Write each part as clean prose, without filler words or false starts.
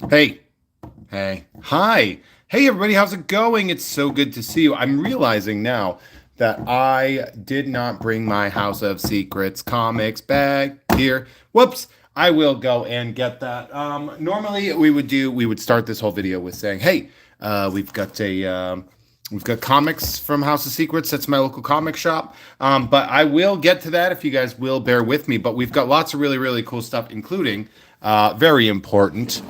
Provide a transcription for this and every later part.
Hey, hey, hi. Hey, everybody, how's it going? It's so good to see you. I'm realizing now that I did not bring my House of Secrets comics bag here. Whoops. I will go and get that. Normally we would start this whole video with saying, "Hey, we've got comics from House of Secrets. That's my local comic shop." But I will get to that if you guys will bear with me. But we've got lots of really, really cool stuff, including very important.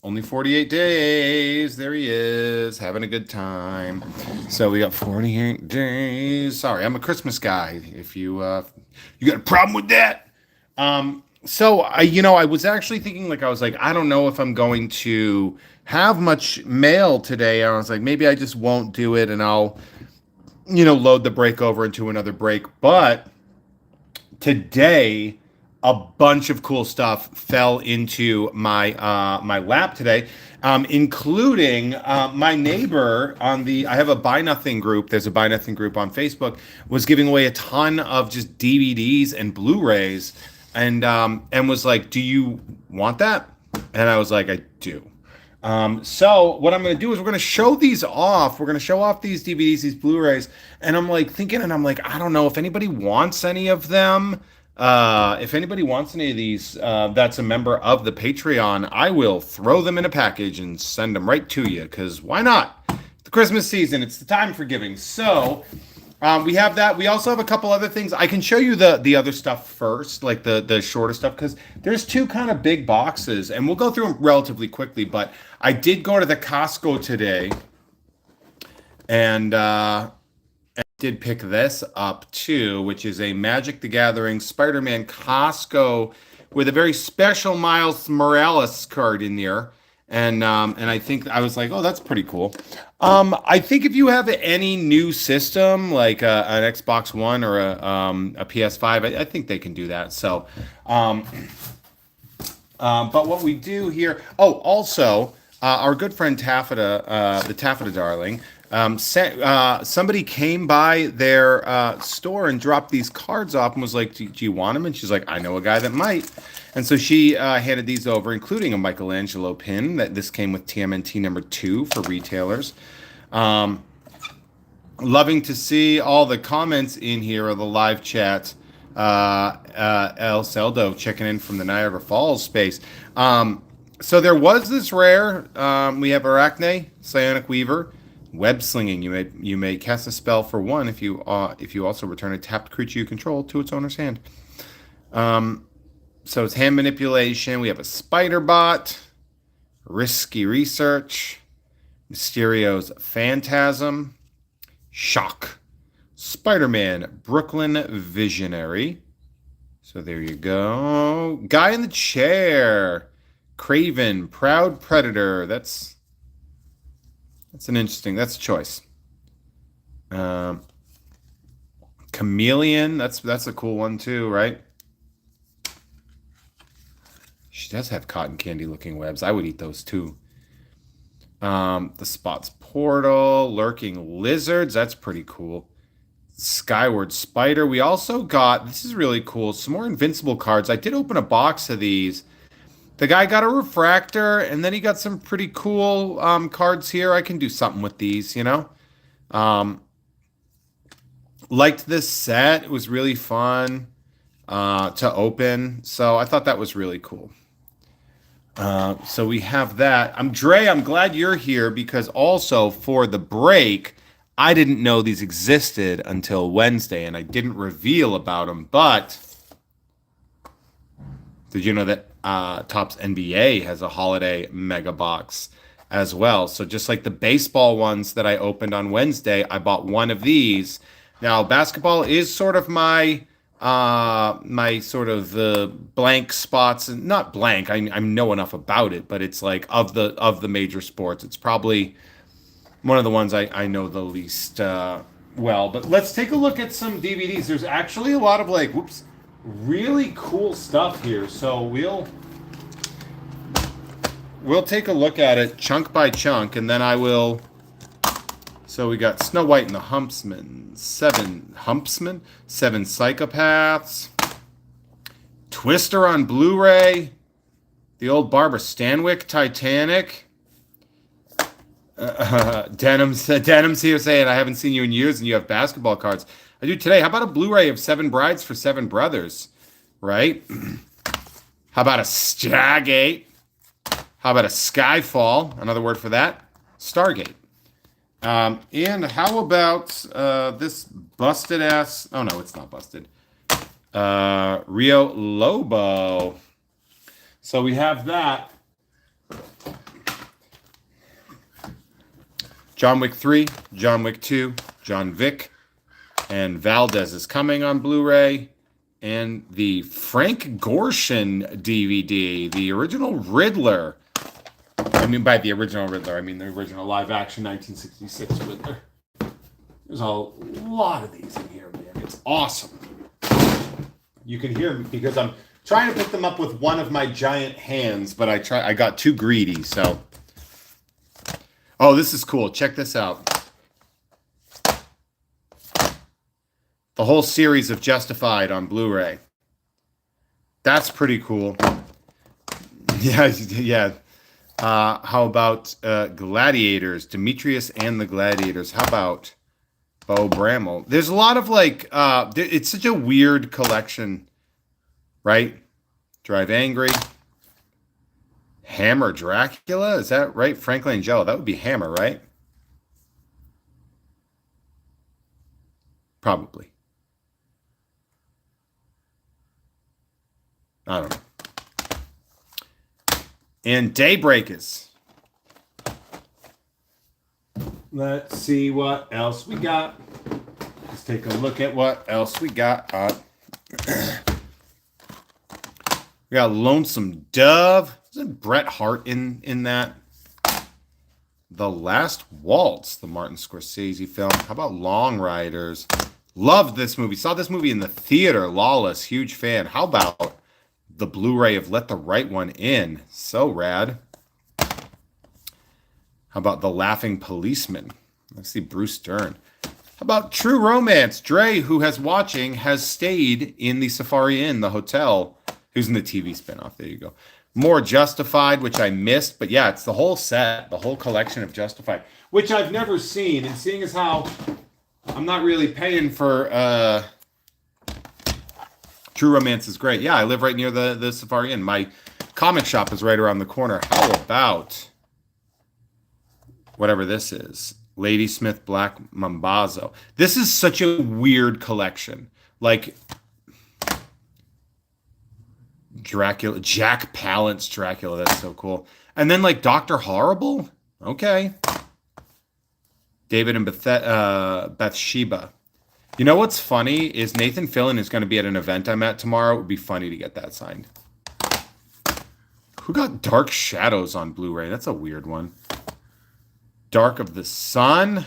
Only 48 days. There he is, having a good time. So we got 48 days. Sorry, I'm a Christmas guy. If you got a problem with that. So I was actually thinking, like, I was like, I don't know if I'm going to have much mail today. I was like, maybe I just won't do it, and I'll, load the break over into another break. But today, a bunch of cool stuff fell into my lap today, including my neighbor on the. I have a Buy Nothing group. There's a Buy Nothing group on Facebook. Was giving away a ton of just DVDs and Blu-rays, and was like, "Do you want that?" And I was like, "I do." So what I'm going to do is we're going to show these off. We're going to show off these DVDs, these Blu-rays, and I'm like thinking, and I'm like, I don't know if anybody wants any of them. If anybody wants any of these, that's a member of the Patreon, I will throw them in a package and send them right to you. Because why not? The Christmas season, it's the time for giving. So we have that. We also have a couple other things. I can show you the other stuff first, like the shorter stuff, because there's two kind of big boxes, and we'll go through them relatively quickly. But I did go to the Costco today, and did pick this up too, which is a Magic the Gathering Spider-Man Costco with a very special Miles Morales card in there. And I think I was like, oh, that's pretty cool. I think if you have any new system like an Xbox One or a PS5, I think they can do that. So, but what we do here, oh, also, our good friend Taffeta, the Taffeta Darling, somebody came by their store and dropped these cards off and was like, do you want them? And she's like, I know a guy that might. And so she handed these over, including a Michelangelo pin. That this came with TMNT number 2 for retailers. Loving to see all the comments in here or the live chat. El Celdo checking in from the Niagara Falls space. So there was this rare. We have Arachne, Psionic Weaver, Web Slinging. You may cast a spell for 1 if you also return a tapped creature you control to its owner's hand. So it's hand manipulation. We have a Spider Bot, Risky Research, Mysterio's Phantasm, Shock, Spider-Man, Brooklyn Visionary. So there you go. Guy in the Chair, Craven, Proud Predator. That's an interesting. That's a choice. Chameleon. That's a cool one too, right? She does have cotton candy looking webs. I would eat those too. The Spots Portal, Lurking Lizards. That's pretty cool. Skyward Spider. We also got, this is really cool, some more Invincible cards. I did open a box of these. The guy got a refractor, and then he got some pretty cool cards here. I can do something with these, Liked this set. It was really fun to open. So I thought that was really cool. So we have that. Dre, I'm glad you're here because also for the break, I didn't know these existed until Wednesday and I didn't reveal about them. But did you know that Topps NBA has a holiday mega box as well? So just like the baseball ones that I opened on Wednesday, I bought one of these. Now, basketball is sort of my sort of blank spots, and not blank. I know enough about it, but it's like of the major sports, it's probably one of the ones I know the least well. But let's take a look at some DVDs. There's actually a lot of really cool stuff here. So we'll take a look at it chunk by chunk, and then I will. So we got Snow White and the Huntsman, seven Psychopaths, Twister on Blu-ray, The old Barbara Stanwyck Titanic. Denim's here saying, I haven't seen you in years and you have basketball cards. I do today. How about a Blu-ray of Seven Brides for Seven Brothers? Right? How about a Stargate? How about a Skyfall? Another word for that? Stargate. And how about this busted ass? Oh no, it's not busted. Rio Lobo. So we have that. John Wick 3, John Wick 2, John Wick, and Valdez is coming on Blu-ray. And the Frank Gorshin DVD, the original Riddler. I mean, by the original Riddler, I mean the original live-action 1966 Riddler. There's a lot of these in here, man. It's awesome. You can hear me because I'm trying to pick them up with one of my giant hands, but I got too greedy, so. Oh, this is cool. Check this out. The whole series of Justified on Blu-ray. That's pretty cool. Yeah. How about Gladiators? Demetrius and the Gladiators. How about Beau Bramwell? There's a lot of like, it's such a weird collection, right? Drive Angry. Hammer Dracula? Is that right? Franklin and Jello. That would be Hammer, right? Probably. I don't know. And Daybreakers. Let's see what else we got. Let's take a look at what else we got. We got Lonesome Dove. Isn't Bret Hart in that? The Last Waltz, the Martin Scorsese film. How about Long Riders? Loved this movie. Saw this movie in the theater. Lawless, huge fan. How about the Blu-ray of Let the Right One In? So rad. How about The Laughing Policeman? Let's see, Bruce Dern. How about True Romance? Dre, who has watching, has stayed in the Safari Inn, the hotel. Who's in the TV spinoff? There you go. More Justified, which I missed. But yeah, it's the whole set, the whole collection of Justified, which I've never seen. And seeing as how I'm not really paying for True Romance is great. Yeah, I live right near the Safari Inn. My comic shop is right around the corner. How about whatever this is? Ladysmith Black Mambazo. This is such a weird collection. Like Dracula, Jack Palance Dracula. That's so cool. And then like Dr. Horrible. Okay. David and Bathsheba. You know what's funny is Nathan Fillion is going to be at an event I'm at tomorrow. It would be funny to get that signed. Who got Dark Shadows on Blu-ray? That's a weird one. Dark of the Sun.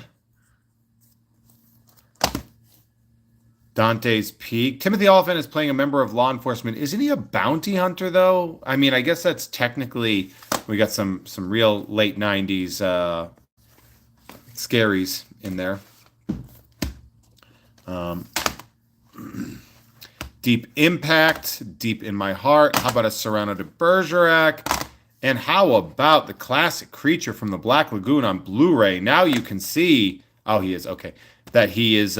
Dante's Peak. Timothy Olyphant is playing a member of law enforcement. Isn't he a bounty hunter, though? I mean, I guess that's technically... We got some real late 90s scaries in there. Deep Impact, Deep in My Heart. How about a Cyrano de Bergerac? And how about the classic Creature from the Black Lagoon on Blu-ray? Now you can see... Oh, he is. Okay. That he is...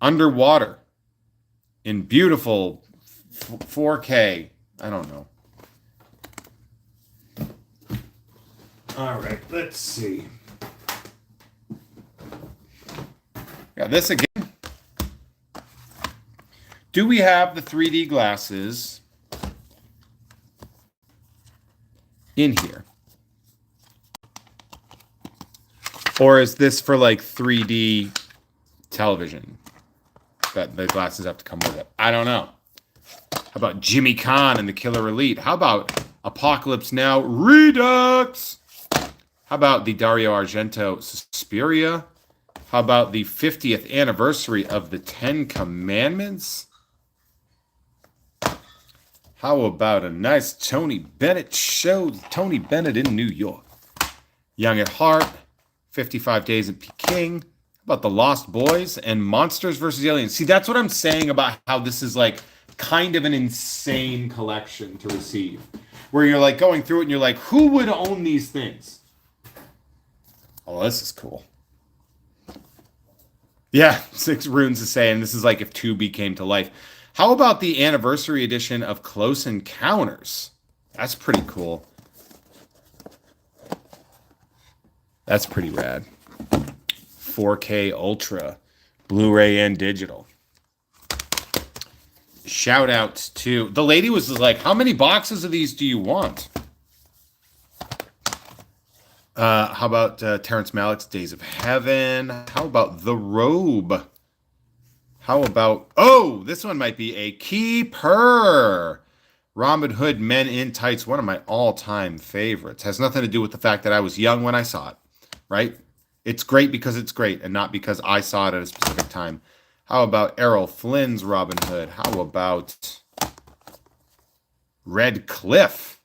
underwater in beautiful 4K. I don't know. All right, let's see. Got this again. Do we have the 3D glasses in here? Or is this for like 3D television? That the glasses have to come with it. I don't know. How about Jimmy Kahn and the Killer Elite? How about Apocalypse Now Redux? How about the Dario Argento Suspiria? How about the 50th anniversary of the Ten Commandments? How about a nice Tony Bennett show? Tony Bennett in New York. Young at Heart. 55 Days in Peking. About The Lost Boys and Monsters vs. Aliens. See, that's what I'm saying about how this is like kind of an insane collection to receive. where you're like going through it and you're like, who would own these things? Oh, this is cool. Yeah, 6 runes is saying this is like if 2B came to life. How about the anniversary edition of Close Encounters? That's pretty cool. That's pretty rad. 4K Ultra, Blu-ray and digital. Shout out to the lady was like, how many boxes of these do you want? How about Terrence Malick's Days of Heaven? How about The Robe? How about, oh, this one might be a keeper. Robin Hood Men in Tights, one of my all-time favorites. Has nothing to do with the fact that I was young when I saw it, right? It's great because it's great and not because I saw it at a specific time. How about Errol Flynn's Robin Hood? How about Red Cliff?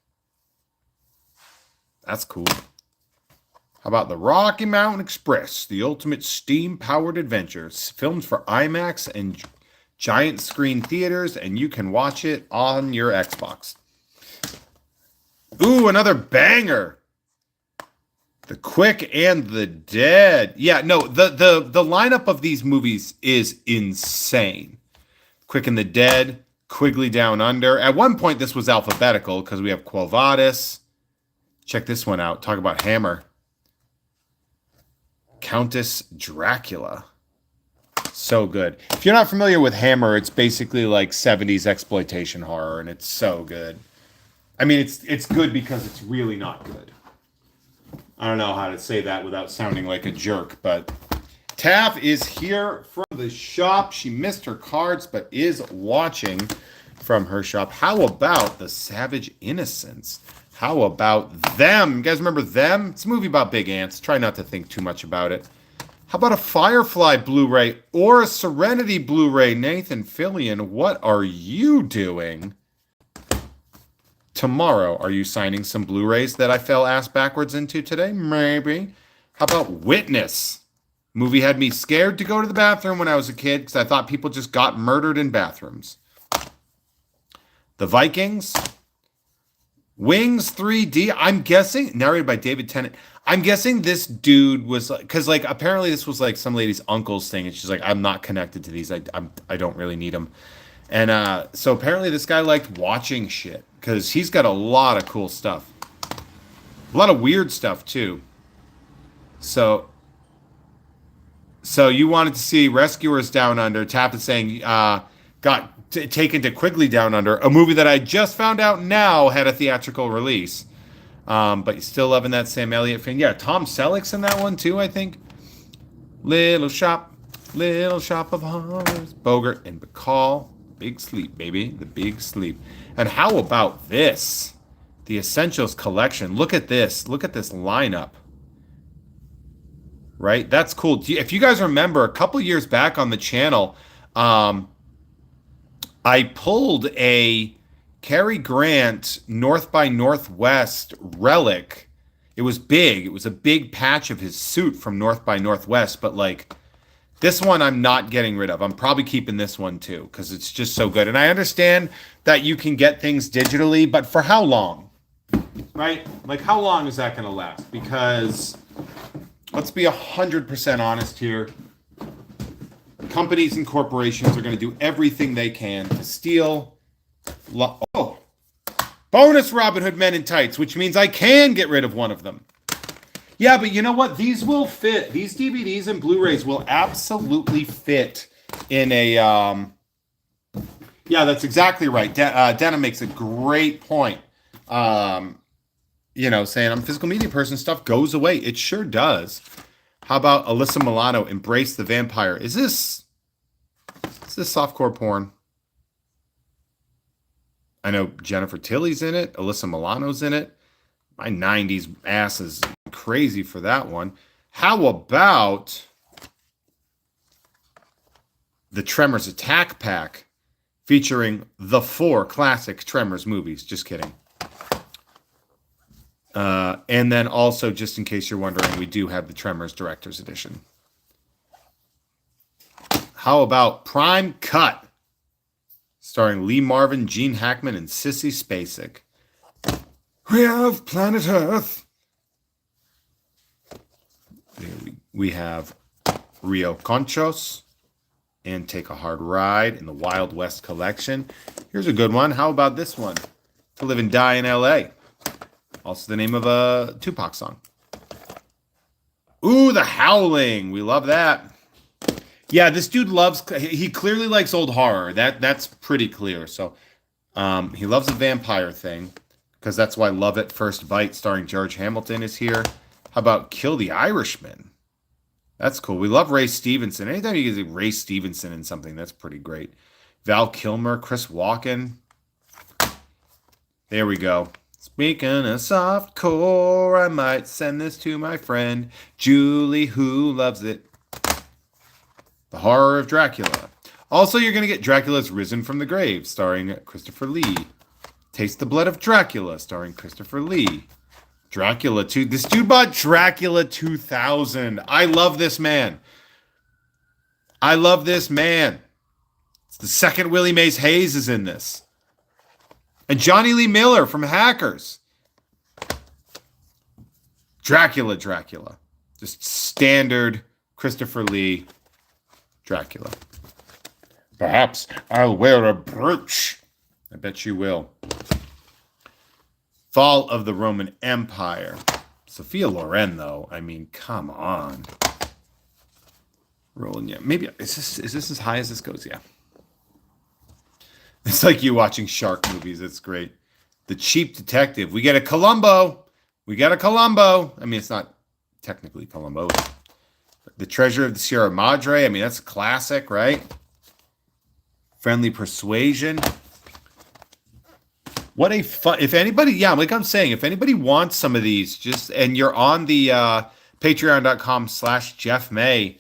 That's cool. How about the Rocky Mountain Express, the ultimate steam-powered adventure, filmed for IMAX and giant screen theaters, and you can watch it on your Xbox. Ooh, another banger. The Quick and the Dead. Yeah, no, the lineup of these movies is insane. Quick and the Dead, Quigley Down Under. At one point, this was alphabetical because we have Quo Vadis. Check this one out. Talk about Hammer. Countess Dracula. So good. If you're not familiar with Hammer, it's basically like 70s exploitation horror, and it's so good. I mean, it's good because it's really not good. I don't know how to say that without sounding like a jerk, but Taff is here from the shop. She missed her cards, but is watching from her shop. How about The Savage Innocents? How about Them? You guys remember Them? It's a movie about big ants. Try not to think too much about it. How about a Firefly Blu-ray or a Serenity Blu-ray? Nathan Fillion, what are you doing? Tomorrow, are you signing some Blu-rays that I fell ass backwards into today? Maybe. How about Witness? Movie had me scared to go to the bathroom when I was a kid because I thought people just got murdered in bathrooms. The Vikings. Wings 3D. I'm guessing, narrated by David Tennant. I'm guessing this dude was like, because like apparently this was like some lady's uncle's thing, and she's like, I'm not connected to these. I don't really need them. And so apparently this guy liked watching shit because he's got a lot of cool stuff, a lot of weird stuff too. So you wanted to see Rescuers Down Under. Tap is saying got taken to Quigley Down Under, a movie that I just found out now had a theatrical release. But you're still loving that Sam Elliott thing. Yeah, Tom Selleck's in that one too, I think. Little Shop of Horrors. Bogart and Bacall. Big Sleep, baby. The Big Sleep. And how about this? The Essentials Collection. Look at this. Look at this lineup. Right? That's cool. If you guys remember, a couple years back on the channel, I pulled a Cary Grant North by Northwest relic. It was big. It was a big patch of his suit from North by Northwest, but like this one I'm not getting rid of. I'm probably keeping this one too because it's just so good. And I understand that you can get things digitally, but for how long? Right? Like how long is that going to last? Because let's be 100% honest here. Companies and corporations are going to do everything they can to steal. Oh, bonus Robin Hood Men in Tights, which means I can get rid of one of them. Yeah, but you know what? These will fit. These DVDs and Blu-rays will absolutely fit in a... Yeah, that's exactly right. Dana makes a great point. Saying I'm a physical media person, stuff goes away. It sure does. How about Alyssa Milano, Embrace the Vampire? Is this softcore porn? I know Jennifer Tilly's in it. Alyssa Milano's in it. My 90s ass is crazy for that one. How about the Tremors Attack Pack featuring the 4 classic Tremors movies? Just kidding. And then also, just in case you're wondering, we do have the Tremors Director's Edition. How about Prime Cut? Starring Lee Marvin, Gene Hackman, and Sissy Spacek. We have planet Earth. We have Rio Conchos and Take a Hard Ride in the Wild West collection. Here's a good one. How about this one? To Live and Die in L.A. Also the name of a Tupac song. Ooh, The Howling. We love that. Yeah, this dude he clearly likes old horror. That's pretty clear. So he loves the vampire thing, because that's why Love at First Bite starring George Hamilton is here. How about Kill the Irishman? That's cool. We love Ray Stevenson. Anytime you get Ray Stevenson in something, that's pretty great. Val Kilmer, Chris Walken. There we go. Speaking of softcore, I might send this to my friend Julie, who loves it. The Horror of Dracula. Also, you're going to get Dracula's Risen from the Grave, starring Christopher Lee. Taste the Blood of Dracula, starring Christopher Lee. Dracula 2. This dude bought Dracula 2000. I love this man. I love this man. It's the second Willie Mays Hayes is in this. And Johnny Lee Miller from Hackers. Dracula. Just standard Christopher Lee Dracula. Perhaps I'll wear a brooch. I bet you will. Fall of the Roman Empire. Sophia Loren, though. I mean, come on. Rolling, yeah. Maybe is this as high as this goes? Yeah. It's like you watching shark movies. It's great. The Cheap Detective. We get a Columbo. I mean, it's not technically Columbo. The Treasure of the Sierra Madre. I mean, that's a classic, right? Friendly Persuasion. What a fun, if anybody, yeah, like I'm saying, if anybody wants some of these, and you're on the patreon.com/Jeff May,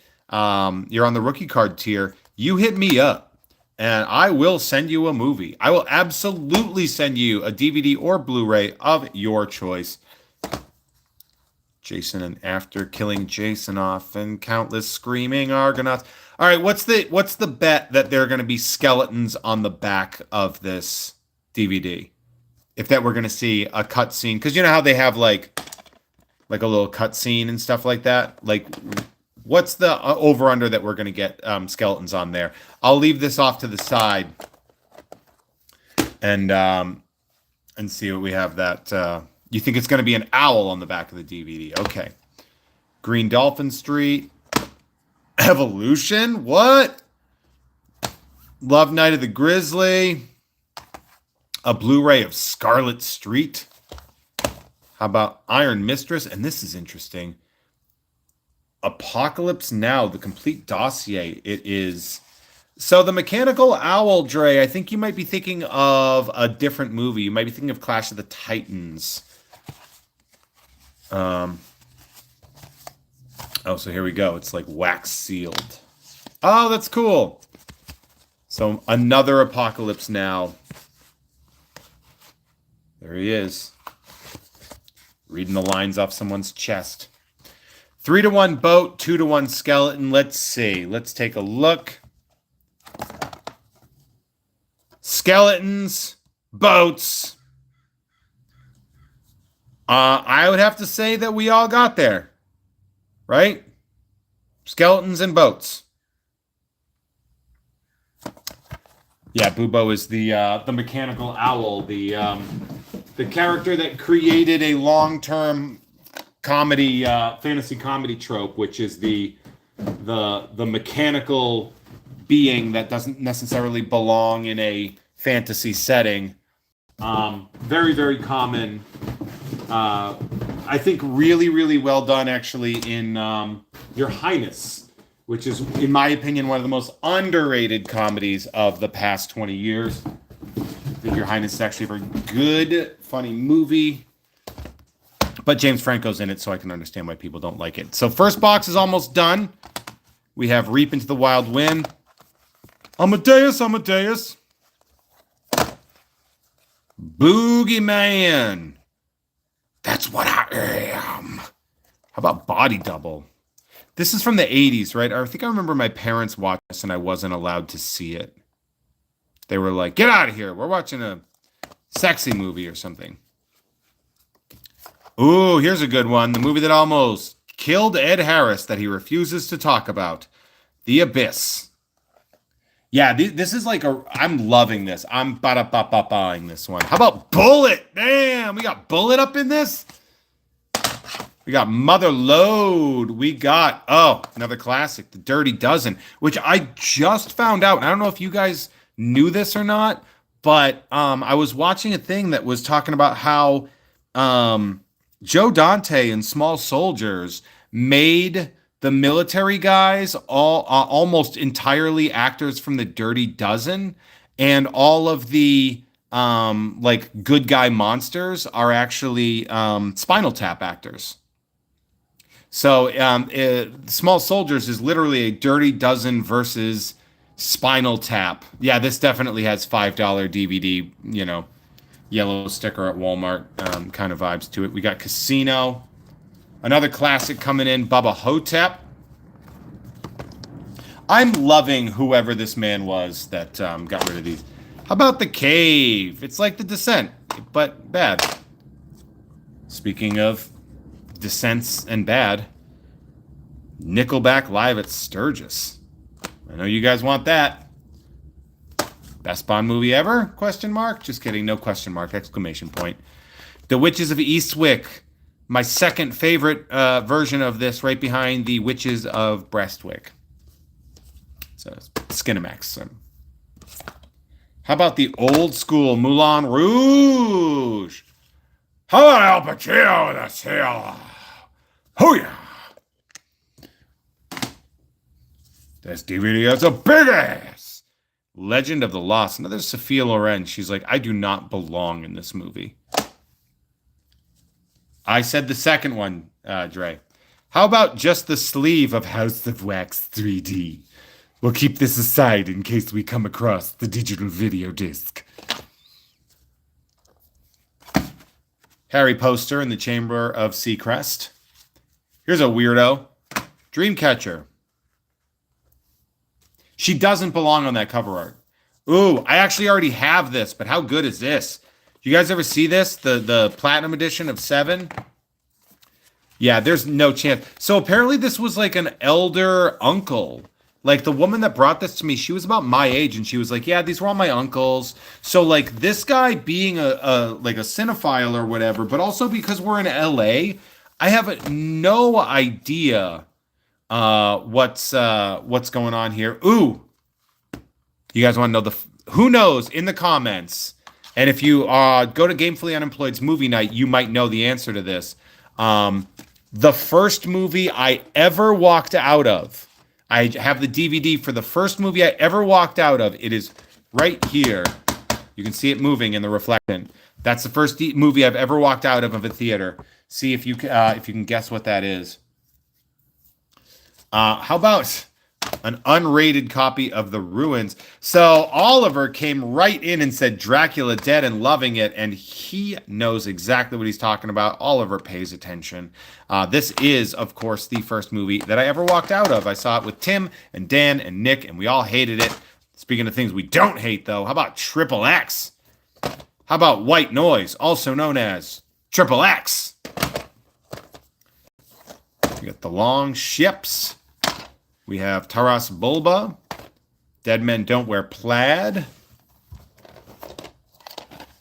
you're on the rookie card tier, you hit me up and I will send you a movie. I will absolutely send you a DVD or Blu-ray of your choice. Jason and After Killing Jason Off and Countless Screaming Argonauts. All right, what's the bet that there are going to be skeletons on the back of this DVD? If that we're going to see a cut scene, because you know how they have like a little cut scene and stuff like that. Like, what's the over under that we're going to get skeletons on there? I'll leave this off to the side and see what we have. That you think it's going to be an owl on the back of the DVD? Okay. Green Dolphin Street, Evolution. What? Love Night of the Grizzly. A Blu-ray of Scarlet Street. How about Iron Mistress? And this is interesting. Apocalypse Now, the complete dossier. It is. So the Mechanical Owl, Dre, I think you might be thinking of a different movie. You might be thinking of Clash of the Titans. Oh, so here we go. It's like wax sealed. Oh, that's cool. So another Apocalypse Now. There he is. Reading the lines off someone's chest. 3-1 boat, 2-1 skeleton. Let's see. Let's take a look. Skeletons, boats. I would have to say that we all got there. Right? Skeletons and boats. Yeah, Bubo is the mechanical owl, the character that created a long-term comedy, fantasy comedy trope, which is the mechanical being that doesn't necessarily belong in a fantasy setting. Very, very common. I think really, really well done, actually, in Your Highness, which is, in my opinion, one of the most underrated comedies of the past 20 years. I think Your Highness is actually a very good, funny movie. But James Franco's in it, so I can understand why people don't like it. So first box is almost done. We have Reap Into the Wild Wind. Amadeus. Boogeyman. That's what I am. How about Body Double? This is from the 80s, right? I think I remember my parents watching this and I wasn't allowed to see it. They were like, get out of here. We're watching a sexy movie or something. Ooh, here's a good one. The movie that almost killed Ed Harris that he refuses to talk about. The Abyss. Yeah, this is like I'm loving this. I'm buying this one. How about Bullet? Damn, we got Bullet up in this. We got Mother Lode. We got, another classic, The Dirty Dozen, which I just found out. I don't know if you guys knew this or not, but I was watching a thing that was talking about how Joe Dante and Small Soldiers made the military guys all almost entirely actors from The Dirty Dozen, and all of the like good guy monsters are actually Spinal Tap actors. So Small Soldiers is literally a Dirty Dozen versus Spinal Tap. Yeah, this definitely has $5 DVD, yellow sticker at Walmart kind of vibes to it. We got Casino. Another classic coming in, Bubba Hotep. I'm loving whoever this man was that got rid of these. How about The Cave? It's like The Descent, but bad. Speaking of Descents and bad, Nickelback live at Sturgis. I know you guys want that. Best Bond movie ever? Question mark. Just kidding. No question mark. Exclamation point. The Witches of Eastwick. My second favorite version of this, right behind The Witches of Breastwick. So Skinamax. How about the old school Moulin Rouge? How about Al Pacino with a sail? Oh yeah. This DVD has a big ass. Legend of the Lost. Another Sophia Loren. She's like, I do not belong in this movie. I said the second one, Dre. How about just the sleeve of House of Wax 3D? We'll keep this aside in case we come across the digital video disc. Harry Poster in the Chamber of Seacrest. Here's a weirdo. Dreamcatcher. She doesn't belong on that cover art. Ooh, I actually already have this, but how good is this? You guys ever see this? The Platinum Edition of 7? Yeah, there's no chance. So apparently this was like an elder uncle. Like the woman that brought this to me, she was about my age, and she was like, yeah, these were all my uncles. So like this guy being a cinephile or whatever, but also because we're in LA, I have no idea what's going on here. Ooh. You guys want to know who knows in the comments? And if you go to Gamefully Unemployed's movie night, you might know the answer to this. The first movie I ever walked out of, I have the DVD for the first movie I ever walked out of. It is right here. You can see it moving in the reflection. That's the first movie I've ever walked out of a theater. See if you can guess what that is. How about an unrated copy of The Ruins? So Oliver came right in and said Dracula Dead and loving it, and he knows exactly what he's talking about. Oliver pays attention. This is, of course, the first movie that I ever walked out of. I saw it with Tim and Dan and Nick, and we all hated it. Speaking of things we don't hate, though, how about Triple X? How about White Noise, also known as Triple X? We got The Long Ships. We have Taras Bulba. Dead Men Don't Wear Plaid.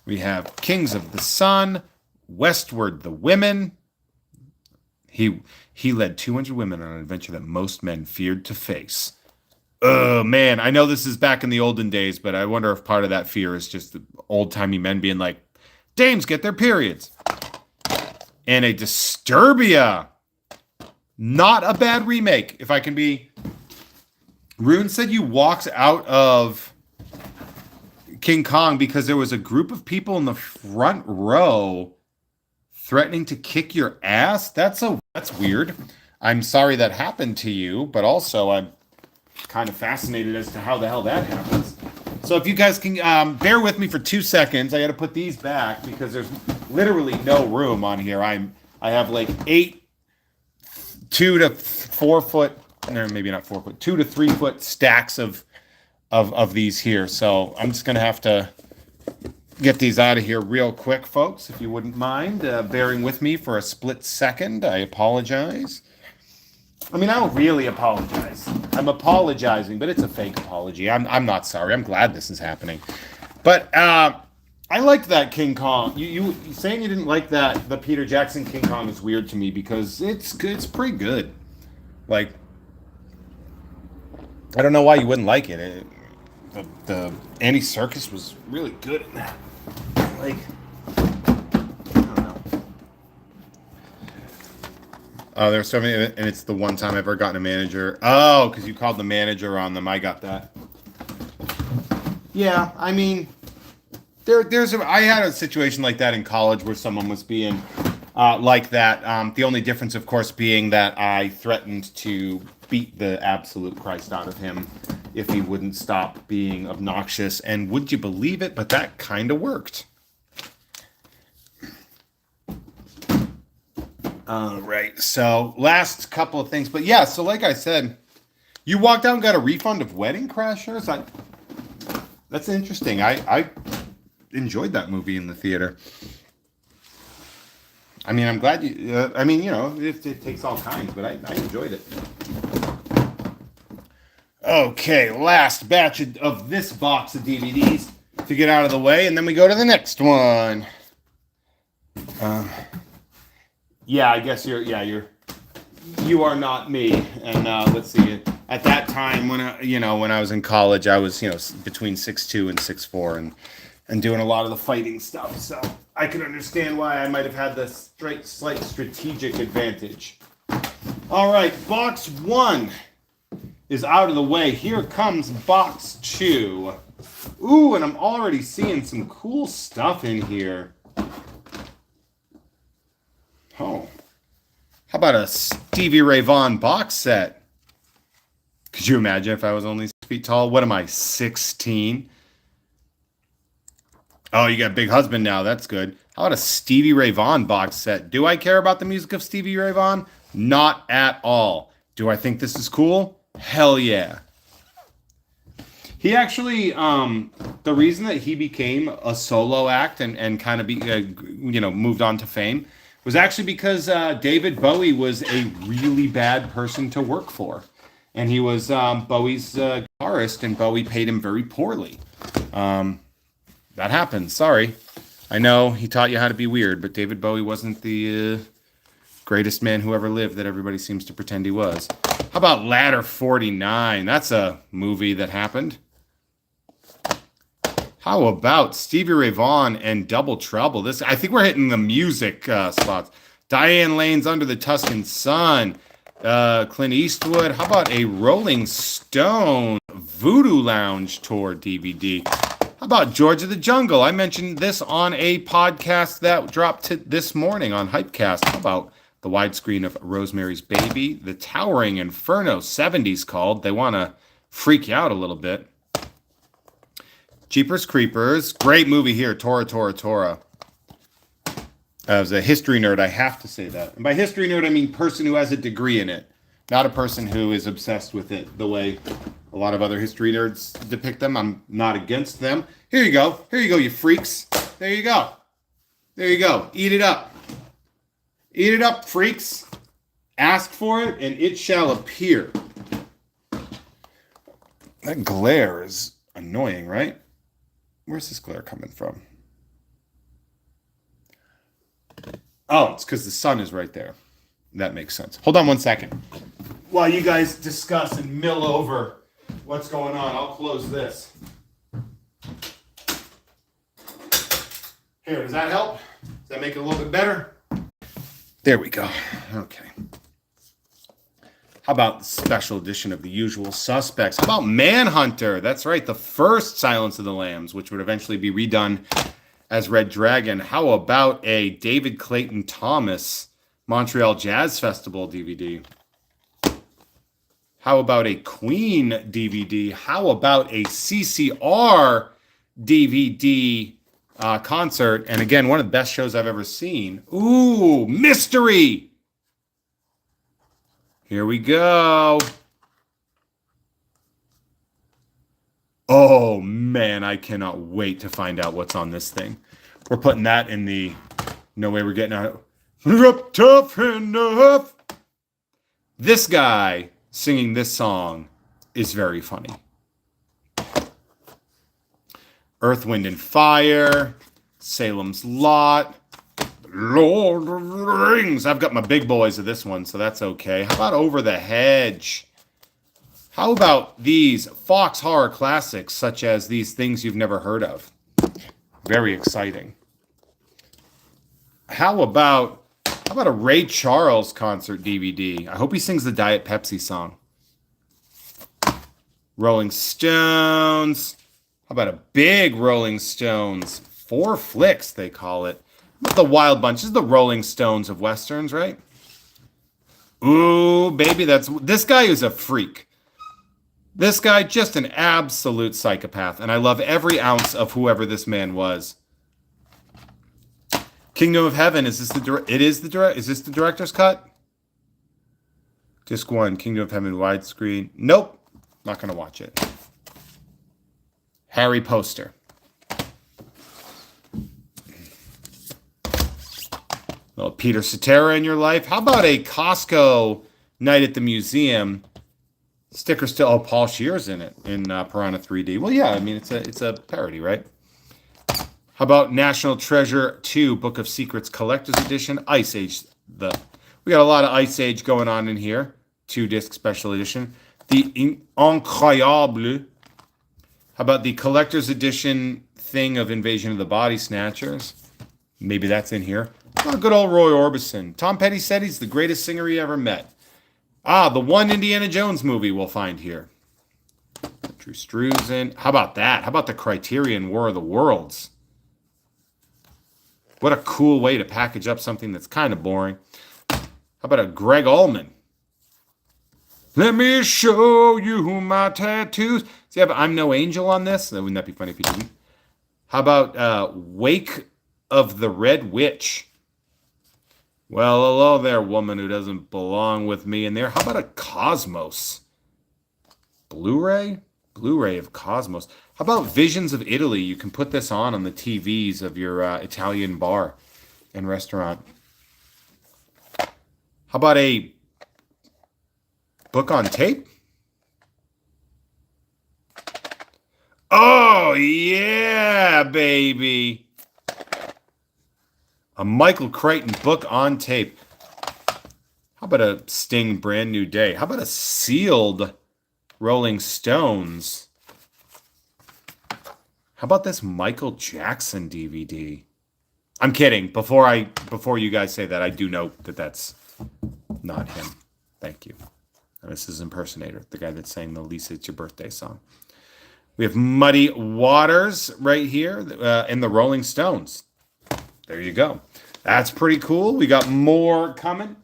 We have Kings of the Sun. Westward the Women. He led 200 women on an adventure that most men feared to face. Oh, man. I know this is back in the olden days, but I wonder if part of that fear is just the old-timey men being like, dames get their periods. And a Disturbia. Not a bad remake, if I can be... Rune said you walked out of King Kong because there was a group of people in the front row threatening to kick your ass. That's weird. I'm sorry that happened to you, but also I'm kind of fascinated as to how the hell that happens. So if you guys can bear with me for 2 seconds, I got to put these back because there's literally no room on here. I have like 2 to 4 foot. No, maybe not 4 foot, 2 to 3 foot stacks of these here. So I'm just gonna have to get these out of here real quick, folks, if you wouldn't mind bearing with me for a split second. I apologize. I mean, I don't really apologize. I'm apologizing, but it's a fake apology. I'm not sorry. I'm glad this is happening. But I liked that King Kong. You saying you didn't like that the Peter Jackson King Kong is weird to me because it's good. It's pretty good. Like, I don't know why you wouldn't like it. The Andy Serkis was really good in that. Like, I don't know. Oh, there's so many, and it's the one time I've ever gotten a manager. Oh, because you called the manager on them. I got that. Yeah, I mean, I had a situation like that in college where someone was being like that. The only difference, of course, being that I threatened to beat the absolute Christ out of him if he wouldn't stop being obnoxious. And would you believe it? But that kind of worked. All right. So last couple of things. But yeah, so like I said, you walked out and got a refund of Wedding Crashers? That's interesting. I enjoyed that movie in the theater. I mean, I'm glad you... I mean, you know, it takes all kinds, but I enjoyed it. Okay, last batch of this box of DVDs to get out of the way, and then we go to the next one. Yeah, I guess you are not me. And let's see. At that time, when I was in college, I was between 6'2" and 6'4", and doing a lot of the fighting stuff. So I can understand why I might have had the slight strategic advantage. All right, box 1 is out of the way. Here comes box 2. Ooh, and I'm already seeing some cool stuff in here. Oh, how about a Stevie Ray Vaughan box set? Could you imagine if I was only 6 feet tall? What am I, 16? Oh, you got a big husband now. That's good. How about a Stevie Ray Vaughan box set? Do I care about the music of Stevie Ray Vaughan? Not at all. Do I think this is cool? Hell yeah. He actually, the reason that he became a solo act and kind of moved on to fame was actually because David Bowie was a really bad person to work for. And he was Bowie's guitarist, and Bowie paid him very poorly. That happens. Sorry. I know he taught you how to be weird, but David Bowie wasn't the greatest man who ever lived that everybody seems to pretend he was. How about Ladder 49? That's a movie that happened. How about Stevie Ray Vaughan and Double Trouble? I think we're hitting the music spots. Diane Lane's Under the Tuscan Sun. Clint Eastwood. How about a Rolling Stone Voodoo Lounge Tour DVD? How about George of the Jungle? I mentioned this on a podcast that dropped this morning on Hypecast. How about the widescreen of Rosemary's Baby? The Towering Inferno 70s called. They want to freak you out a little bit. Jeepers Creepers. Great movie here. Tora, Tora, Tora. As a history nerd, I have to say that. And by history nerd, I mean person who has a degree in it. Not a person who is obsessed with it the way a lot of other history nerds depict them. I'm not against them. Here you go. Here you go, you freaks. There you go. There you go. Eat it up. Eat it up, freaks. Ask for it, and it shall appear. That glare is annoying, right? Where's this glare coming from? Oh, it's because the sun is right there. That makes sense. Hold on one second. While you guys discuss and mill over what's going on, I'll close this. Here, does that help? Does that make it a little bit better? There we go. Okay. How about the special edition of The Usual Suspects? How about Manhunter? That's right, the first Silence of the Lambs, which would eventually be redone as Red Dragon. How about a David Clayton Thomas Montreal Jazz Festival DVD? How about a Queen DVD? How about a CCR DVD concert? And again, one of the best shows I've ever seen. Ooh, mystery! Here we go. Oh man, I cannot wait to find out what's on this thing. We're putting that in the no way we're getting out. Up tough enough. This guy singing this song is very funny. Earth, Wind, and Fire, Salem's Lot, Lord of the Rings. I've got my big boys of this one, so that's okay. How about Over the Hedge? How about these Fox horror classics, such as these things you've never heard of? Very exciting. How about a Ray Charles concert DVD? I hope he sings the Diet Pepsi song. Rolling Stones. How about a big Rolling Stones? 4 flicks, they call it. The Wild Bunch. This is the Rolling Stones of Westerns, right? Ooh, baby, this guy is a freak. This guy, just an absolute psychopath, and I love every ounce of whoever this man was. Kingdom of Heaven, is this the director's cut? Disc 1, Kingdom of Heaven widescreen. Nope, not gonna watch it. Harry poster. Little Peter Cetera in your life. How about a Costco night at the museum? Sticker still. Oh, Paul Shear's in it in Piranha 3D. Well, yeah, I mean it's a parody, right? How about National Treasure 2, Book of Secrets Collector's Edition, Ice Age. We got a lot of Ice Age going on in here. 2-disc special edition. The Incroyable. How about the Collector's Edition thing of Invasion of the Body Snatchers? Maybe that's in here. Oh, good old Roy Orbison. Tom Petty said he's the greatest singer he ever met. The one Indiana Jones movie we'll find here. Drew Struzan. How about that? How about the Criterion War of the Worlds? What a cool way to package up something that's kind of boring. How about a Greg Allman? Let me show you my tattoos. See, I'm No Angel on this. Wouldn't that be funny if you didn't? How about Wake of the Red Witch? Well, hello there, woman who doesn't belong with me in there. How about a Cosmos? BluRay? BluRay of Cosmos. How about Visions of Italy? You can put this on the TVs of your Italian bar and restaurant. How about a book on tape? Oh, yeah, baby. A Michael Crichton book on tape. How about a Sting Brand New Day? How about a sealed Rolling Stones? How about this Michael Jackson DVD? I'm kidding. Before you guys say that, I do know that that's not him. Thank you. And this is Impersonator, the guy that sang the Lisa It's Your Birthday song. We have Muddy Waters right here in the Rolling Stones. There you go. That's pretty cool. We got more coming.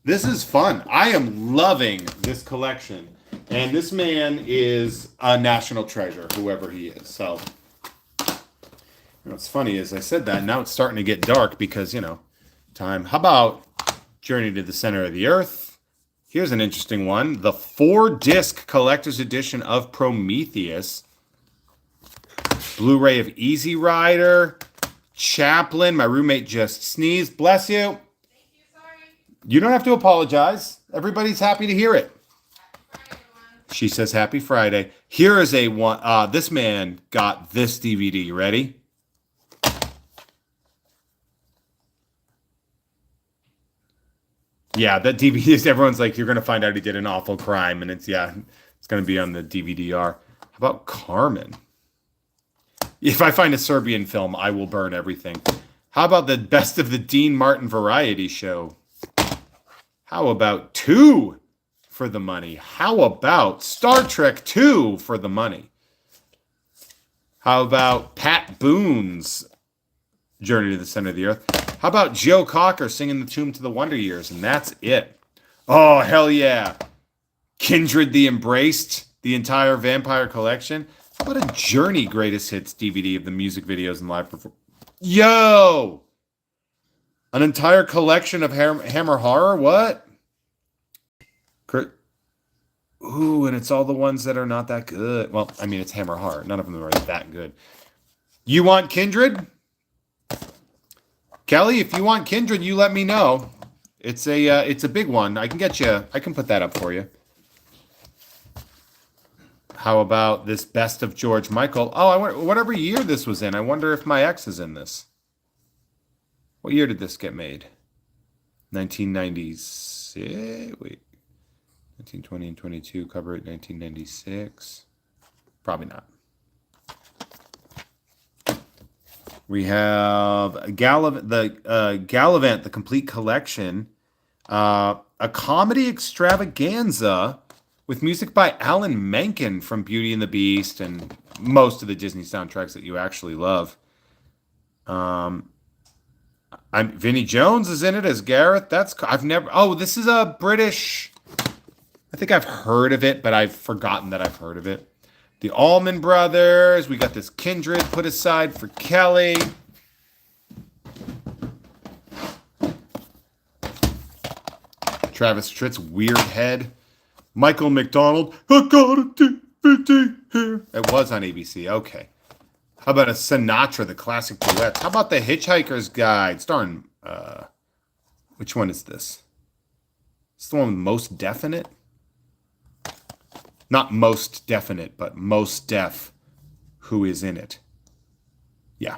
This is fun. I am loving this collection. And this man is a national treasure, whoever he is. So, what's funny is I said that, now it's starting to get dark because, time. How about Journey to the Center of the Earth? Here's an interesting one. The 4-disc collector's edition of Prometheus. Blu-ray of Easy Rider. Chaplin. My roommate just sneezed. Bless you. Thank you, sorry. You don't have to apologize. Everybody's happy to hear it. She says happy Friday. Here is a one. This man got this DVD. You ready? Yeah, that DVD is, everyone's like, you're going to find out he did an awful crime. And it's going to be on the DVD-R. How about Carmen? If I find a Serbian film, I will burn everything. How about the Best of the Dean Martin Variety Show? How about 2 for the money? How about Star Trek 2 for the money? How about Pat Boone's Journey to the Center of the Earth? How about Joe Cocker singing the Tomb to the Wonder Years? And that's it. Oh, hell yeah. Kindred the Embraced, the entire Vampire collection. How about a Journey Greatest Hits DVD of the music videos and live performance? Yo! An entire collection of Hammer Horror? What? Ooh, and it's all the ones that are not that good. Well, I mean, it's Hammer Heart. None of them are that good. You want Kindred? Kelly, if you want Kindred, you let me know. It's a big one. I can put that up for you. How about this Best of George Michael? Oh, I wonder whatever year this was in. I wonder if my ex is in this. What year did this get made? 1996. Wait. 1920 and 22 cover it 1996. Probably not. We have Gallivant, the complete collection, a comedy extravaganza with music by Alan Menken from Beauty and the Beast and most of the Disney soundtracks that you actually love. Vinnie Jones is in it as Gareth. This is a British. I think I've heard of it, but I've forgotten that I've heard of it. The Allman Brothers. We got this Kindred put aside for Kelly. Travis Tritt's Weird Head. Michael McDonald. I got a DVD here. It was on ABC. Okay. How about a Sinatra, the classic duets? How about the Hitchhiker's Guide? Starring, which one is this? It's the one with Most Definite? Not Most Definite, but Most Def, who is in it. Yeah.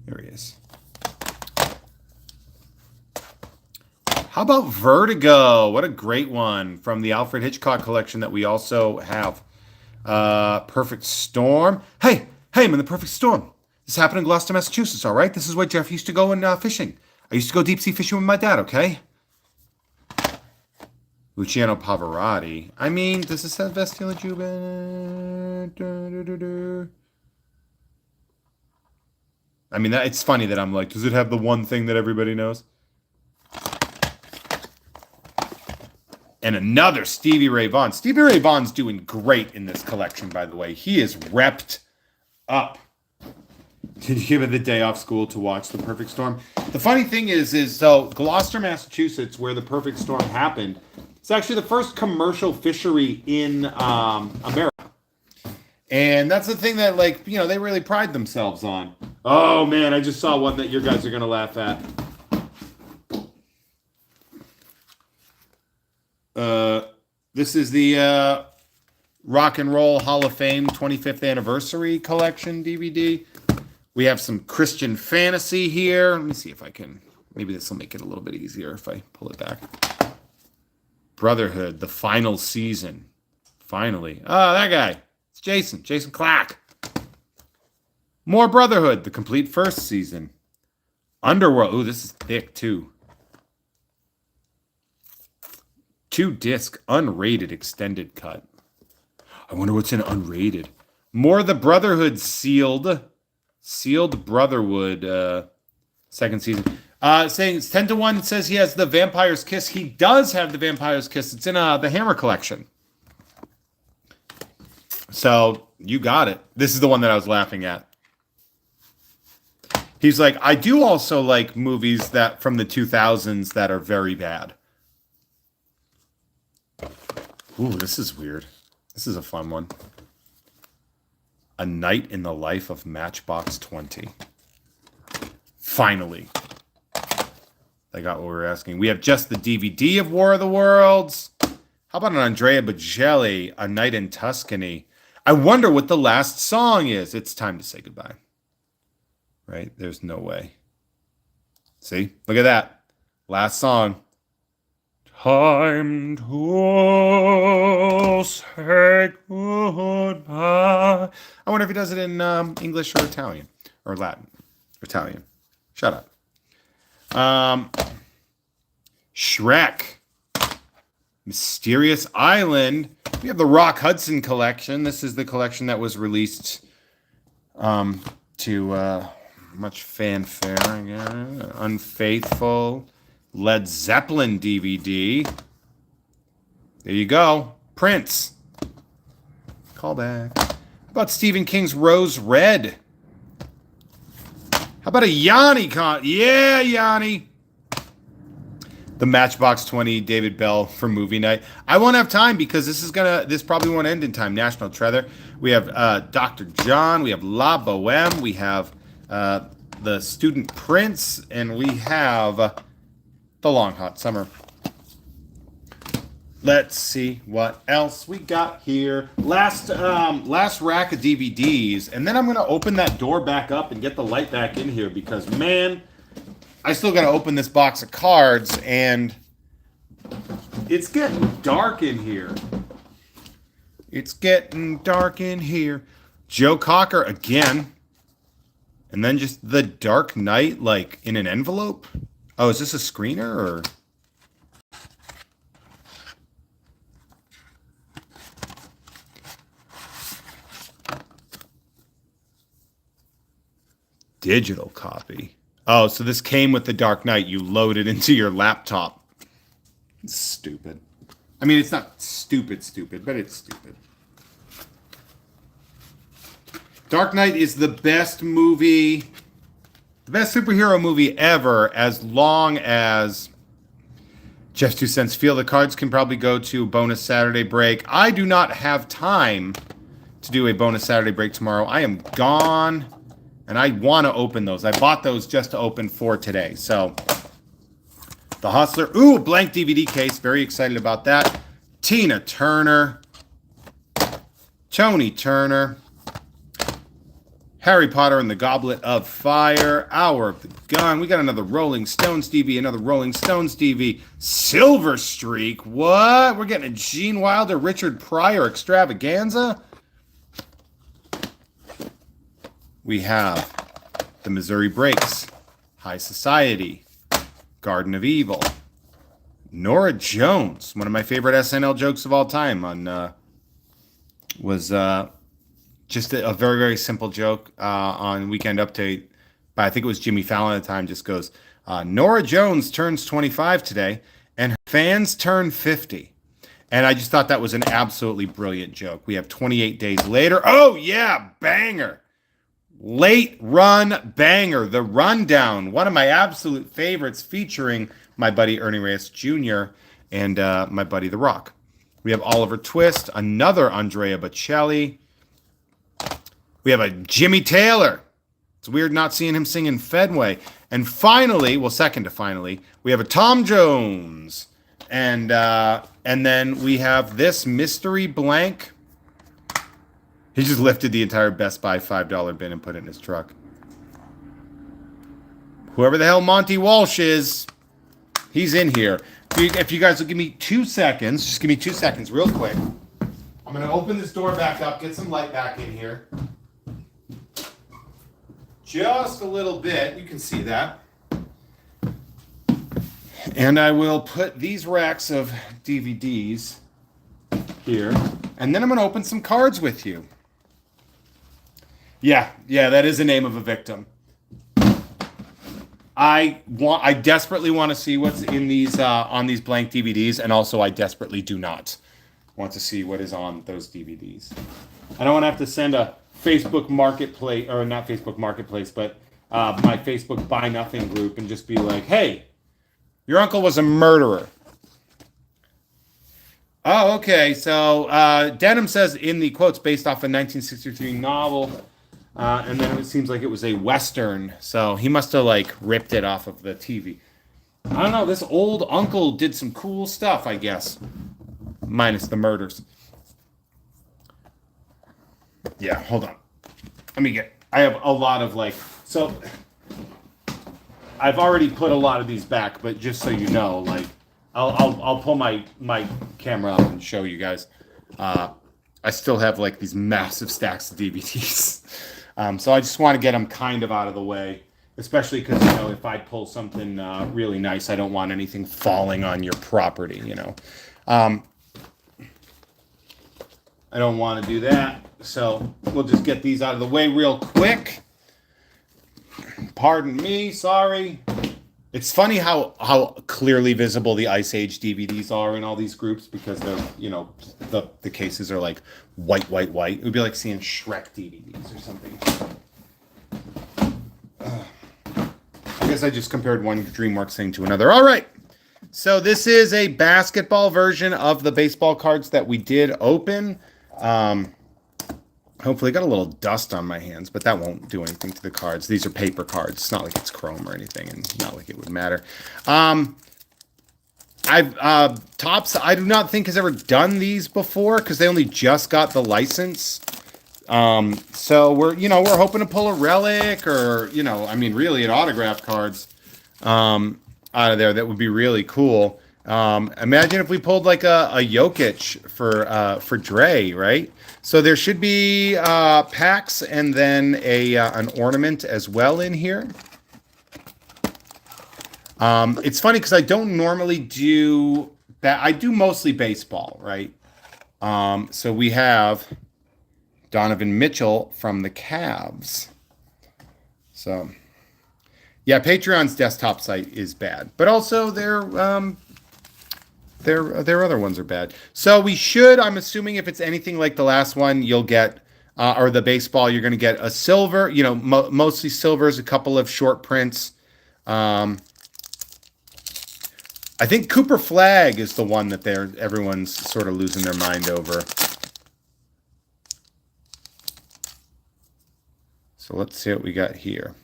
There he is. How about Vertigo? What a great one from the Alfred Hitchcock collection that we also have. Perfect Storm. Hey, I'm in the Perfect Storm. This happened in Gloucester, Massachusetts, all right? This is where Jeff used to go fishing. I used to go deep sea fishing with my dad, okay? Luciano Pavarotti. I mean, does this have Vestila Jubin? I mean, it's funny that I'm like, does it have the one thing that everybody knows? And another Stevie Ray Vaughan. Stevie Ray Vaughan's doing great in this collection, by the way. He is repped up. Did you give it the day off school to watch The Perfect Storm? The funny thing is so Gloucester, Massachusetts, where The Perfect Storm happened, it's actually the first commercial fishery in America. And that's the thing that, like, you know, they really pride themselves on. Oh, man, I just saw one that you guys are going to laugh at. This is the Rock and Roll Hall of Fame 25th Anniversary Collection DVD. We have some Christian fantasy here. Let me see if I can. Maybe this will make it a little bit easier if I pull it back. Brotherhood, the final season. Finally. Oh, that guy. It's Jason Clack. More Brotherhood, the complete first season. Underworld. Ooh, this is thick too. 2-disc unrated extended cut. I wonder what's in unrated. More the Brotherhood sealed Brotherhood second season. Saying it's 10-1. It says he has the Vampire's Kiss. He does have the Vampire's Kiss. It's in the Hammer collection. So you got it. This is the one that I was laughing at. He's like, I do also like movies that from the 2000s that are very bad. Ooh, this is weird. This is a fun one. A Night in the Life of Matchbox 20. Finally. They got what we were asking. We have just the DVD of War of the Worlds. How about an Andrea Bocelli, A Night in Tuscany? I wonder what the last song is. It's time to say goodbye. Right? There's no way. See? Look at that. Last song. Time to say goodbye. I wonder if he does it in English or Italian. Or Latin. Italian. Shut up. Shrek. Mysterious Island. We have the Rock Hudson collection. This is the collection that was released to much fanfare. Unfaithful. Led Zeppelin DVD. There you go. Prince. Call back. How about Stephen King's Rose Red? How about a Yanni con? Yeah, Yanni. The Matchbox 20 David Bell for movie night. I won't have time because this probably won't end in time. National Treasure. We have Dr. John. We have La Boheme. We have the Student Prince, and we have The Long Hot Summer. Let's see what else we got here. Last rack of DVDs, and then I'm gonna open that door back up and get the light back in here because man, I still gotta open this box of cards, and it's getting dark in here. It's getting dark in here. Joe Cocker again. And then just The Dark Knight, like, in an envelope? Oh, is this a screener, or? Digital copy. Oh, so this came with The Dark Knight. You load it into your laptop. It's stupid. I mean, it's not stupid, but it's stupid. Dark Knight is the best movie, the best superhero movie ever, as long as Jeff's 2 cents. Feel the cards can probably go to bonus Saturday break. I do not have time to do a bonus Saturday break tomorrow. I am gone, and I want to open those. I bought those just to open for today. So, The Hustler. Ooh, blank DVD case. Very excited about that. Tina Turner. Tony Turner. Harry Potter and the Goblet of Fire, Hour of the Gun. We got another Rolling Stones DV, another Rolling Stones DV. Silver Streak, what? We're getting a Gene Wilder, Richard Pryor extravaganza. We have The Missouri Breaks, High Society, Garden of Evil, Nora Jones, one of my favorite SNL jokes of all time was just a very, very simple joke on Weekend Update. But I think it was Jimmy Fallon at the time. Just goes, Nora Jones turns 25 today, and her fans turn 50. And I just thought that was an absolutely brilliant joke. We have 28 days later. Oh, yeah, banger. Late run banger. The Rundown. One of my absolute favorites featuring my buddy Ernie Reyes Jr. and my buddy The Rock. We have Oliver Twist. Another Andrea Bocelli. We have a Jimmy Taylor. It's weird not seeing him sing in Fenway. And finally, well, second to finally, we have a Tom Jones. And then we have this mystery blank. He just lifted the entire Best Buy $5 bin and put it in his truck. Whoever the hell Monty Walsh is, he's in here. If you guys will give me 2 seconds, just give me 2 seconds real quick. I'm going to open this door back up, get some light back in here. Just a little bit. You can see that. And I will put these racks of DVDs here. And then I'm going to open some cards with you. Yeah, that is the name of a victim. I desperately want to see what's in these on these blank DVDs, and also I desperately do not want to see what is on those DVDs. I don't want to have to send a Facebook Marketplace, or not Facebook Marketplace, but my Facebook Buy Nothing group and just be like, hey, your uncle was a murderer. Oh, okay. So Denham says in the quotes based off a 1963 novel, and then it seems like it was a Western. So he must have like ripped it off of the TV. I don't know. This old uncle did some cool stuff, I guess. Minus the murders. Yeah, hold on. I have a lot of so I've already put a lot of these back, but just so you know, I'll pull my camera up and show you guys. I still have these massive stacks of DVDs. So I just want to get them kind of out of the way, especially because, if I pull something really nice, I don't want anything falling on your property, I don't want to do that. So we'll just get these out of the way real quick. Pardon me, sorry. It's funny how clearly visible the Ice Age DVDs are in all these groups because they're, the cases are white. It would be like seeing Shrek DVDs or something. I guess I just compared one DreamWorks thing to another. All right. So this is a basketball version of the baseball cards that we did open. Um, Hopefully, got a little dust on my hands, but that won't do anything to the cards. These are paper cards. It's not like it's chrome or anything, and not like it would matter. I've Topps. I do not think has ever done these before because they only just got the license. So we're hoping to pull a relic or I mean really an autograph cards out of there. That would be really cool. Imagine if we pulled like a Jokic for Dre, right? So there should be packs and then an ornament as well in here. It's funny because I don't normally do that. I do mostly baseball, right? So we have Donovan Mitchell from the Cavs. So yeah, Patreon's desktop site is bad, but also their other ones are bad. So we should, I'm assuming if it's anything like the last one, you'll get, or the baseball, you're going to get a silver, mostly silvers, a couple of short prints. I think Cooper Flag is the one that everyone's sort of losing their mind over. So let's see what we got here.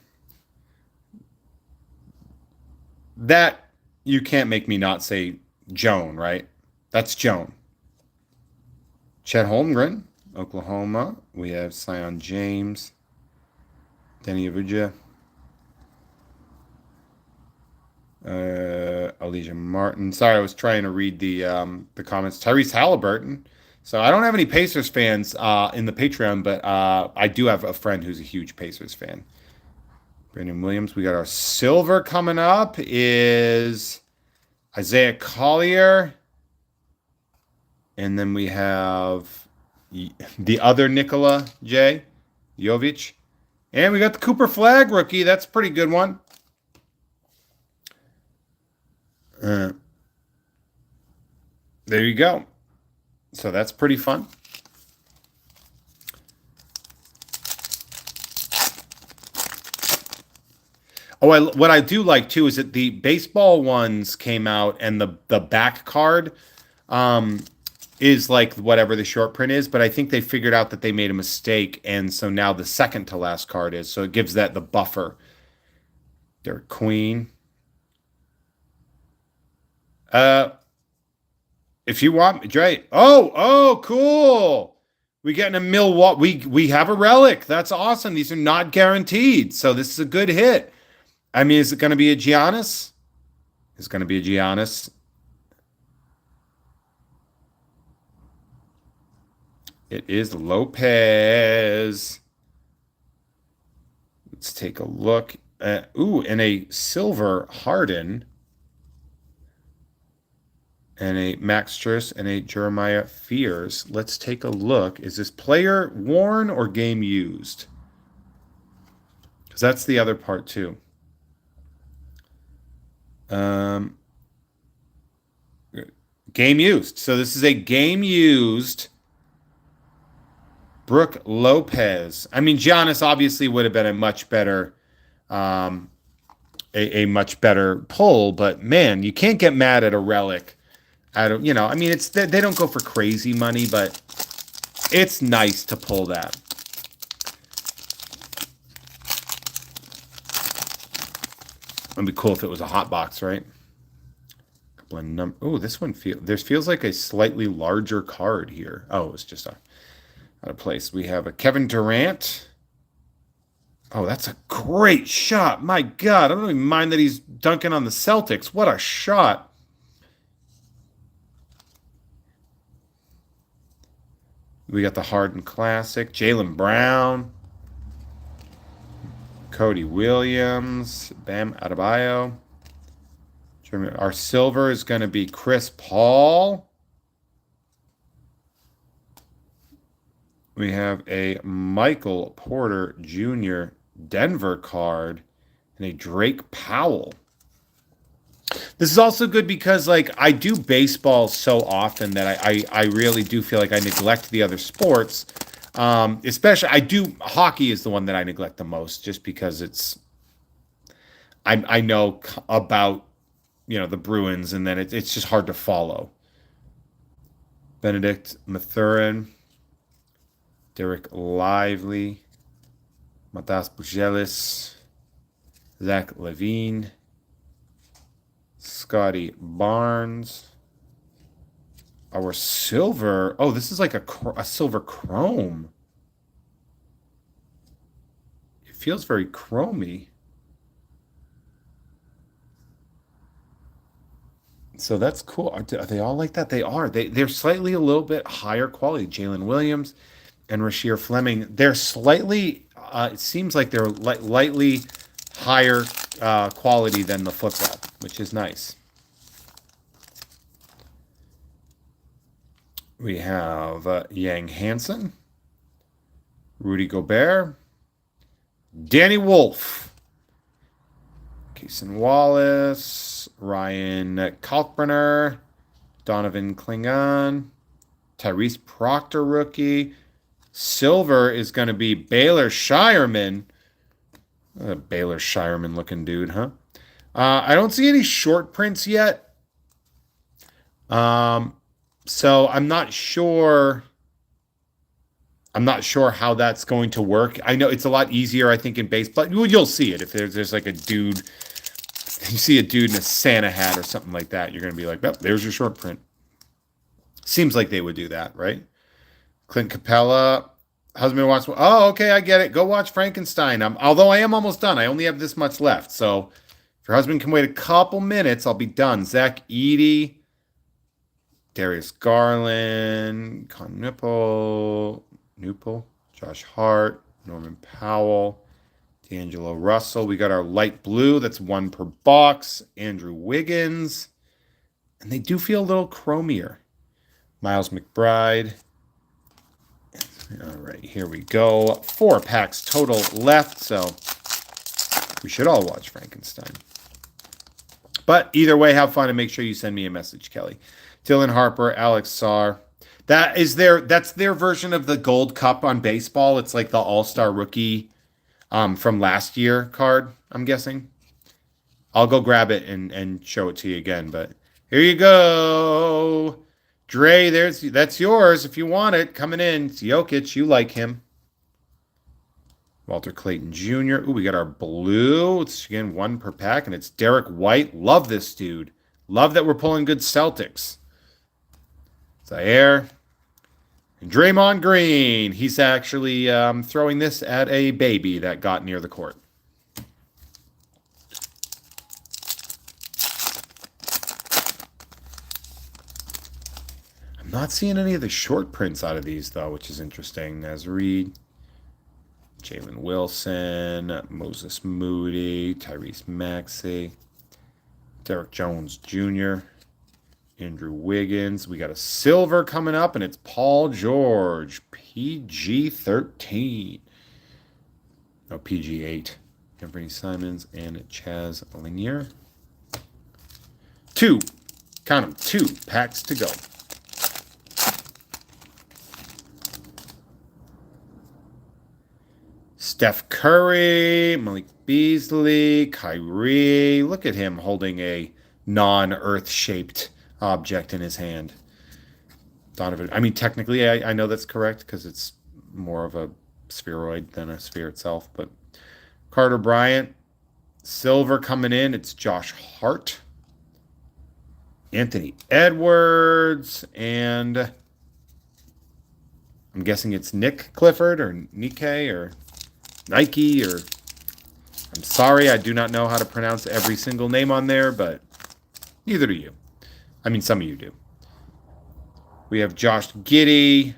That, you can't make me not say Joan, right? That's Joan. Chet Holmgren, Oklahoma. We have Sion James, Denny Avuja, Alicia Martin. Sorry, I was trying to read the comments. Tyrese Halliburton. So I don't have any Pacers fans in the Patreon, but I do have a friend who's a huge Pacers fan. Brandon Williams. We got our silver coming up is Isaiah Collier. And then we have the other Nikola Jovic. And we got the Cooper Flag rookie. That's a pretty good one. There you go. So that's pretty fun. Oh, what I do like too is that the baseball ones came out and the back card is like whatever the short print is, but I think they figured out that they made a mistake, and so now the second to last card is, so it gives that the buffer. Derek Queen. If you want, Dre. Oh, cool. We getting a Milwaukee. We have a relic. That's awesome. These are not guaranteed, so this is a good hit. I mean, is it going to be a Giannis? It's going to be a Giannis. It is Lopez. Let's take a look. And a silver Harden. And a Max Scherzer and a Jeremiah Fears. Let's take a look. Is this player worn or game used? Because that's the other part too. Game used. So this is a game used Brooke Lopez. I mean, Giannis obviously would have been a much better a much better pull, but man, you can't get mad at a relic. I mean, it's they don't go for crazy money, but it's nice to pull that. It'd be cool if it was a hot box, right? Couple of oh, this one feels like a slightly larger card here. Oh, it's just out of place. We have a Kevin Durant. Oh, that's a great shot. My God, I don't even mind that he's dunking on the Celtics. What a shot. We got the Harden Classic. Jaylen Brown. Cody Williams. Bam Adebayo. Our silver is going to be Chris Paul. We have a Michael Porter Jr. Denver card and a Drake Powell. This is also good because, like, I do baseball so often that I really do feel like I neglect the other sports. Especially, hockey is the one that I neglect the most just because I know about the Bruins, and then it's just hard to follow. Benedict Mathurin, Derek Lively, Matas Bujelis, Zach Levine, Scotty Barnes. Our silver. Oh, this is like a silver chrome. It feels very chromy. So that's cool. Are they all like that? They are. They're slightly a little bit higher quality. Jalen Williams and Rasheer Fleming. They're slightly. It seems like they're lightly higher quality than the flip flop, which is nice. We have Yang Hansen, Rudy Gobert, Danny Wolf, Cason Wallace, Ryan Kalkbrenner, Donovan Klingon, Tyrese Proctor rookie. Silver is going to be Baylor Shireman. Baylor Shireman looking dude, huh? I don't see any short prints yet. So I'm not sure. I'm not sure how that's going to work. I know it's a lot easier, I think, in baseball. You'll see it if there's like a dude. You see a dude in a Santa hat or something like that, you're going to be like, oh, there's your short print. Seems like they would do that, right? Clint Capella, husband wants. Oh, okay, I get it. Go watch Frankenstein. Although I am almost done. I only have this much left. So if your husband can wait a couple minutes, I'll be done. Zach Eady, Darius Garland, Con Newpel, Josh Hart, Norman Powell, D'Angelo Russell. We got our light blue. That's one per box. Andrew Wiggins. And they do feel a little chromier. Miles McBride. All right, here we go. 4 packs total left, so we should all watch Frankenstein. But either way, have fun and make sure you send me a message, Kelly. Dylan Harper, Alex Sarr. That's their version of the Gold Cup on baseball. It's like the All-Star rookie from last year card, I'm guessing. I'll go grab it and show it to you again, but here you go. Dre, that's yours if you want it. Coming in. It's Jokic. You like him. Walter Clayton Jr. Ooh, we got our blue. It's again 1 per pack, and it's Derek White. Love this dude. Love that we're pulling good Celtics. Zaire. And Draymond Green. He's actually throwing this at a baby that got near the court. I'm not seeing any of the short prints out of these, though, which is interesting. Naz Reid, Jalen Wilson, Moses Moody, Tyrese Maxey, Derek Jones Jr., Andrew Wiggins. We got a silver coming up, and it's Paul George, PG-13. No, PG-8. Anthony Simons and Chaz Lanier. 2. Count them. 2 packs to go. Steph Curry, Malik Beasley, Kyrie. Look at him holding a non-Earth shaped object in his hand. Donovan. I mean, technically, I know that's correct because it's more of a spheroid than a sphere itself. But Carter Bryant, silver coming in. It's Josh Hart, Anthony Edwards, and I'm guessing it's Nick Clifford or Nikkei or Nike or I'm sorry, I do not know how to pronounce every single name on there, but neither do you. I mean, some of you do. We have Josh Giddey.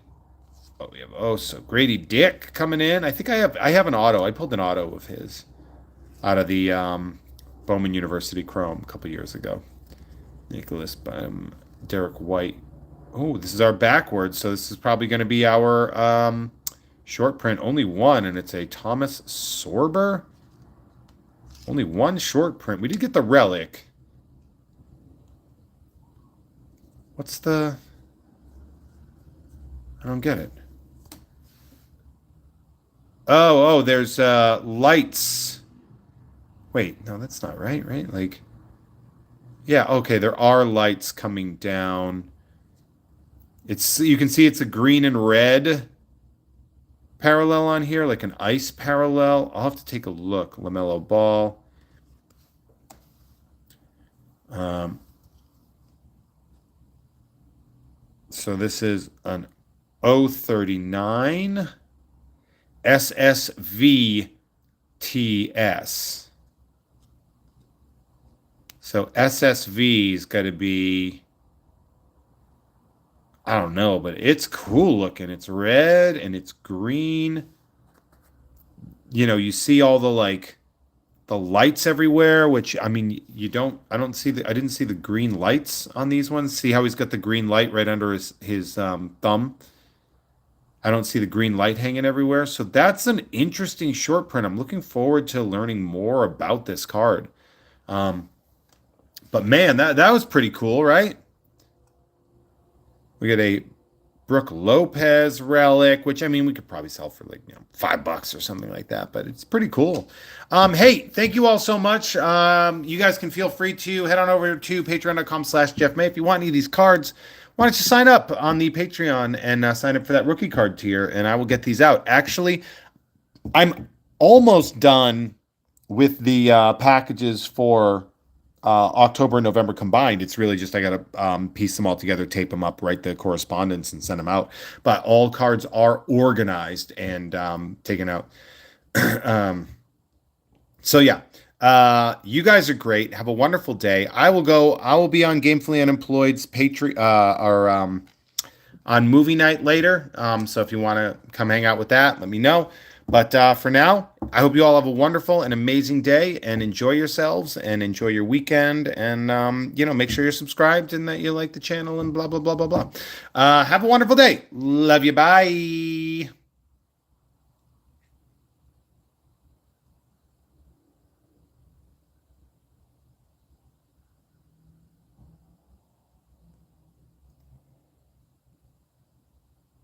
Oh, we have so Grady Dick coming in. I think I have an auto. I pulled an auto of his out of the Bowman University Chrome a couple years ago. Nicholas Derek White. Oh, this is our backwards, so this is probably going to be our short print. Only one, and it's a Thomas Sorber. Only one short print. We did get the relic. What's the... I don't get it. Oh, there's lights. Wait, no, that's not right? Like, Yeah, okay, there are lights coming down. You can see it's a green and red parallel on here, like an ice parallel. I'll have to take a look. LaMelo Ball. Um, so this is an 039 SSVTS. So SSV's got to be, I don't know, but it's cool looking. It's red and it's green. You know, you see all the lights everywhere, which I mean, I didn't see the green lights on these ones. See how he's got the green light right under his thumb? I don't see the green light hanging everywhere. So that's an interesting short print. I'm looking forward to learning more about this card. Um, but man, that was pretty cool, right? We got a Brooke Lopez relic, which I mean we could probably sell for like $5 or something like that, but it's pretty cool. Hey, thank you all so much. You guys can feel free to head on over to patreon.com/Jeff May. If you want any of these cards, why don't you sign up on the Patreon and sign up for that rookie card tier, and I will get these out. Actually, I'm almost done with the packages for October and November combined. It's really just I got to piece them all together, tape them up, write the correspondence, and send them out. But all cards are organized and taken out. um, so yeah, you guys are great. Have a wonderful day. I will be on Gamefully Unemployed's Patreon or on movie night later. So if you want to come hang out with that, let me know. But for now, I hope you all have a wonderful and amazing day and enjoy yourselves and enjoy your weekend. And, make sure you're subscribed and that you like the channel and blah, blah, blah, blah, blah. Have a wonderful day. Love you. Bye.